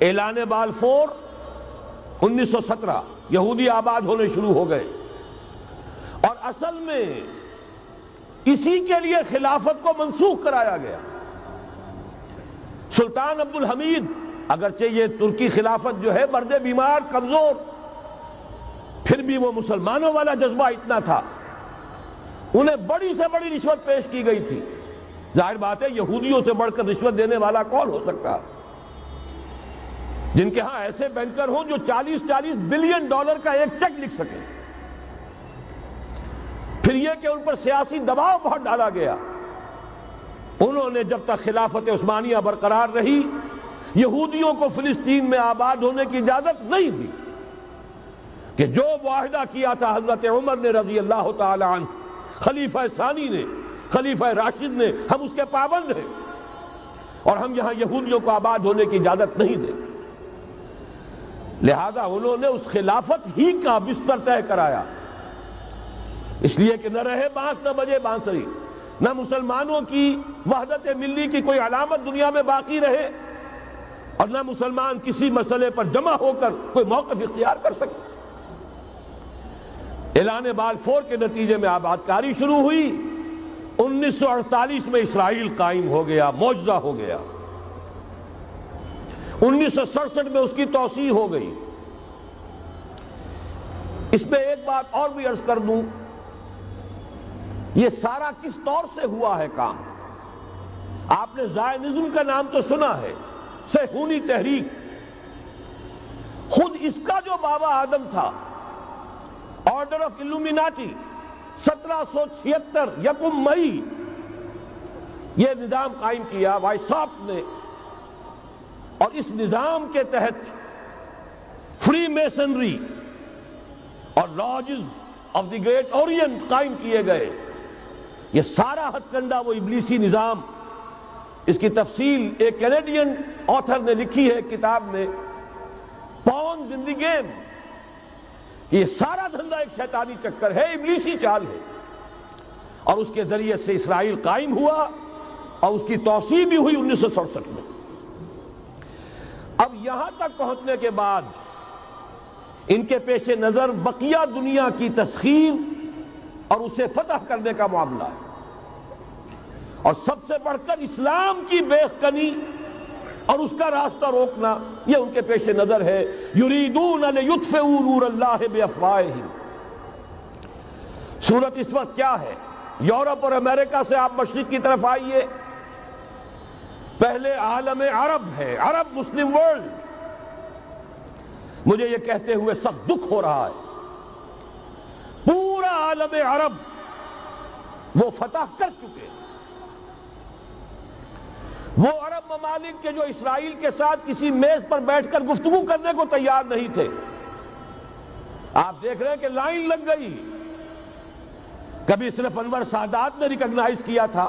اعلان بالفور 1917 یہودی آباد ہونے شروع ہو گئے، اور اصل میں اسی کے لیے خلافت کو منسوخ کرایا گیا۔ سلطان عبد الحمید، اگرچہ یہ ترکی خلافت جو ہے مرد بیمار کمزور، پھر بھی وہ مسلمانوں والا جذبہ اتنا تھا، انہیں بڑی سے بڑی رشوت پیش کی گئی تھی۔ ظاہر بات ہے یہودیوں سے بڑھ کر رشوت دینے والا کون ہو سکتا، جن کے ہاں ایسے بینکر ہوں جو 40 بلین ڈالر کا ایک چیک لکھ سکیں۔ پھر یہ کہ ان پر سیاسی دباؤ بہت ڈالا گیا، انہوں نے جب تک خلافت عثمانیہ برقرار رہی یہودیوں کو فلسطین میں آباد ہونے کی اجازت نہیں دی، کہ جو معاہدہ کیا تھا حضرت عمر نے رضی اللہ تعالی عنہ، خلیفہ ثانی نے، خلیفہ راشد نے، ہم اس کے پابند ہیں اور ہم یہاں یہودیوں کو آباد ہونے کی اجازت نہیں دیں۔ لہذا انہوں نے اس خلافت ہی کا بستر طے کرایا، اس لیے کہ نہ رہے بانس نہ بجے بانسری، نہ مسلمانوں کی وحدت ملی کی کوئی علامت دنیا میں باقی رہے، اور نہ مسلمان کسی مسئلے پر جمع ہو کر کوئی موقف اختیار کر سکے۔ اعلان بالفور کے نتیجے میں آباد کاری شروع ہوئی۔ 1948 میں اسرائیل قائم ہو گیا، معجزہ ہو گیا۔ 1967 میں اس کی توسیع ہو گئی۔ اس میں ایک بات اور بھی عرض کر دوں، یہ سارا کس طور سے ہوا ہے کام؟ آپ نے زائنزم کا نام تو سنا ہے، صہیونی تحریک۔ خود اس کا جو بابا آدم تھا، آرڈر آف الومیناٹی، 1776 یکم مئی یہ نظام قائم کیا وائساپ نے، اور اس نظام کے تحت فری میسنری اور lodges of the great Orient قائم کیے گئے۔ یہ سارا ہتھ کنڈا وہ ابلیسی نظام، اس کی تفصیل ایک کینیڈین آتھر نے لکھی ہے کتاب میں، پاونز ان دی گیم۔ یہ سارا دھندا ایک شیطانی چکر ہے، ابلیسی چال ہے، اور اس کے ذریعے سے اسرائیل قائم ہوا اور اس کی توسیع بھی ہوئی 1967 میں۔ اب یہاں تک پہنچنے کے بعد ان کے پیش نظر بقیہ دنیا کی تسخیر اور اسے فتح کرنے کا معاملہ ہے، اور سب سے بڑھ کر اسلام کی بیخ-کنی اور اس کا راستہ روکنا، یہ ان کے پیش نظر ہے۔ یریدون لیطفئوا نور اللہ بافواہہم۔ صورت اس وقت کیا ہے؟ یورپ اور امریکہ سے آپ مشرق کی طرف آئیے، پہلے عالم عرب ہے، عرب مسلم ورلڈ۔ مجھے یہ کہتے ہوئے سخت دکھ ہو رہا ہے، پورا عالم عرب وہ فتح کر چکے، وہ عرب ممالک کے جو اسرائیل کے ساتھ کسی میز پر بیٹھ کر گفتگو کرنے کو تیار نہیں تھے۔ آپ دیکھ رہے ہیں کہ لائن لگ گئی۔ کبھی صرف انور سادات نے ریکگنائز کیا تھا،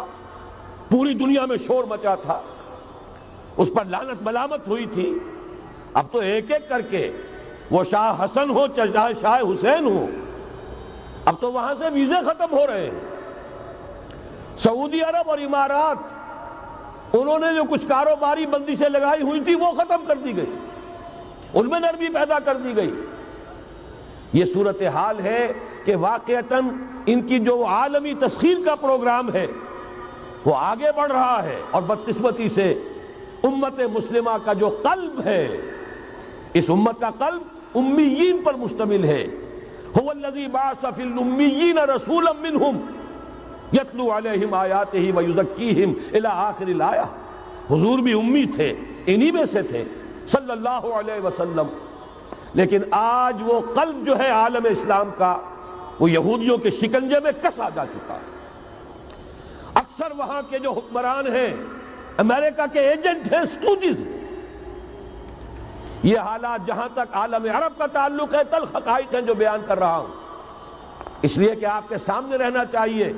پوری دنیا میں شور مچا تھا، اس پر لعنت ملامت ہوئی تھی۔ اب تو ایک ایک کر کے، وہ شاہ حسن ہو چاہے شاہ حسین ہو، اب تو وہاں سے ویزے ختم ہو رہے ہیں۔ سعودی عرب اور امارات، انہوں نے جو کچھ کاروباری بندشیں لگائی ہوئی تھی وہ ختم کر دی گئی، ان میں نرمی پیدا کر دی گئی۔ یہ صورتحال ہے کہ واقعتاً ان کی جو عالمی تسخیر کا پروگرام ہے وہ آگے بڑھ رہا ہے، اور بدقسمتی سے امت مسلمہ کا جو قلب ہے، اس امت کا قلب امیین پر مشتمل ہے۔ هو الذی بعث فی الامیین رسولا منہم یتلو علیہم آیاتہ ویزکیہم الی آخر الآیہ۔ حضور بھی امی تھے، انہی میں سے تھے صلی اللہ علیہ وسلم، لیکن آج وہ قلب جو ہے عالم اسلام کا، وہ یہودیوں کے شکنجے میں کسا جا چکا ہے۔ اکثر وہاں کے جو حکمران ہیں، امریکہ کے ایجنٹ ہیں، سٹوجز۔ یہ حالات جہاں تک عالم عرب کا تعلق ہے، تلخ حقائق ہیں جو بیان کر رہا ہوں، اس لیے کہ آپ کے سامنے رہنا چاہیے۔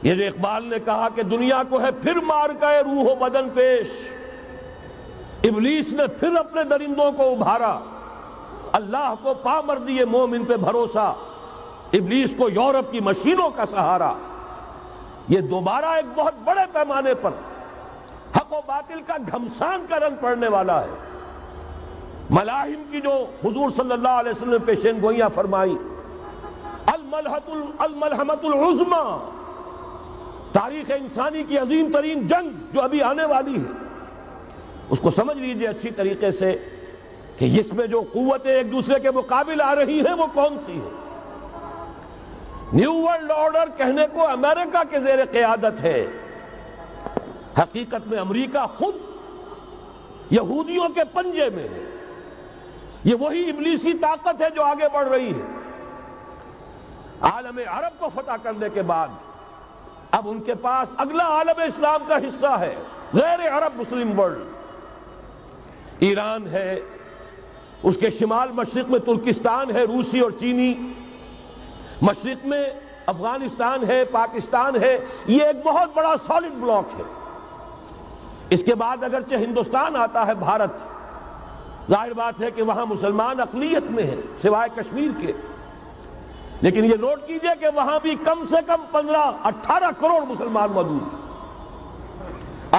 یہ جو اقبال نے کہا کہ دنیا کو ہے پھر مار گئے روح و بدن پیش، ابلیس نے پھر اپنے درندوں کو ابھارا، اللہ کو پا مر دیے مومن پہ بھروسہ، ابلیس کو یورپ کی مشینوں کا سہارا۔ یہ دوبارہ ایک بہت بڑے پیمانے پر حق و باطل کا گھمسان کا رنگ پڑنے والا ہے۔ ملاحم کی جو حضور صلی اللہ علیہ وسلم نے پیشین گوئیاں فرمائی، الملحمۃ العظمی، تاریخ انسانی کی عظیم ترین جنگ جو ابھی آنے والی ہے، اس کو سمجھ لیجئے اچھی طریقے سے کہ اس میں جو قوتیں ایک دوسرے کے مقابل آ رہی ہیں وہ کون سی ہے۔ نیو ورلڈ آرڈر کہنے کو امریکہ کے زیر قیادت ہے، حقیقت میں امریکہ خود یہودیوں کے پنجے میں ہے۔ یہ وہی ابلیسی طاقت ہے جو آگے بڑھ رہی ہے۔ عالم عرب کو فتح کرنے کے بعد اب ان کے پاس اگلا عالم اسلام کا حصہ ہے، غیر عرب مسلم ورلڈ۔ ایران ہے، اس کے شمال مشرق میں ترکستان ہے، روسی اور چینی، مشرق میں افغانستان ہے، پاکستان ہے۔ یہ ایک بہت بڑا سالڈ بلاک ہے۔ اس کے بعد اگرچہ ہندوستان آتا ہے، بھارت، ظاہر بات ہے کہ وہاں مسلمان اقلیت میں ہیں سوائے کشمیر کے، لیکن یہ نوٹ کیجئے کہ وہاں بھی کم سے کم 15-18 کروڑ مسلمان موجود ہیں۔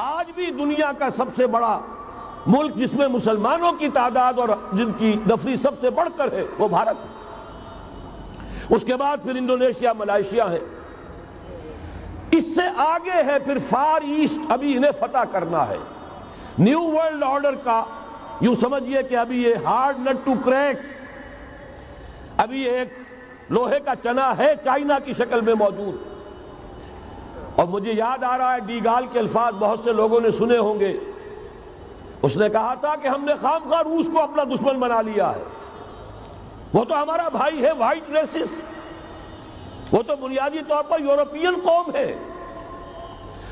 آج بھی دنیا کا سب سے بڑا ملک جس میں مسلمانوں کی تعداد اور جن کی نفری سب سے بڑھ کر ہے وہ بھارت ہے۔ اس کے بعد پھر انڈونیشیا، ملائیشیا ہے، اس سے آگے ہے پھر فار ایسٹ، ابھی انہیں فتح کرنا ہے۔ نیو ورلڈ آرڈر کا یوں سمجھئے کہ ابھی یہ ہارڈ نٹ ٹو کریک، ابھی ایک لوہے کا چنا ہے چائنا کی شکل میں موجود۔ اور مجھے یاد آ رہا ہے ڈی گال کے الفاظ بہت سے لوگوں نے سنے ہوں گے، اس نے کہا تھا کہ ہم نے خام خواہ روس کو اپنا دشمن بنا لیا ہے، وہ تو ہمارا بھائی ہے، وائٹ ریسس، وہ تو بنیادی طور پر یورپین قوم ہے۔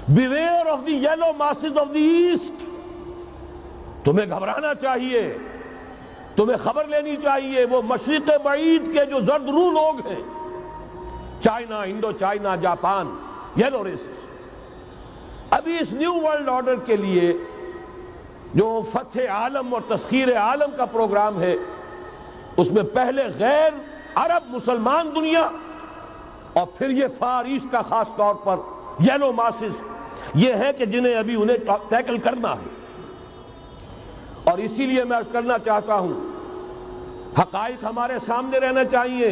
Beware of the yellow masses of the East, تمہیں گھبرانا چاہیے، تمہیں خبر لینی چاہیے۔ وہ مشرق بعید کے جو زرد رو لوگ ہیں، China, Indo China, Japan, yellow races, ابھی اس نیو ورلڈ آرڈر کے لیے جو فتح عالم اور تسخیر عالم کا پروگرام ہے، اس میں پہلے غیر عرب مسلمان دنیا اور پھر یہ فار ایسٹ کا خاص طور پر یلو ماسز، یہ ہے کہ جنہیں ابھی انہیں ٹیکل کرنا ہے۔ اور اسی لیے میں عرض کرنا چاہتا ہوں، حقائق ہمارے سامنے رہنا چاہیے۔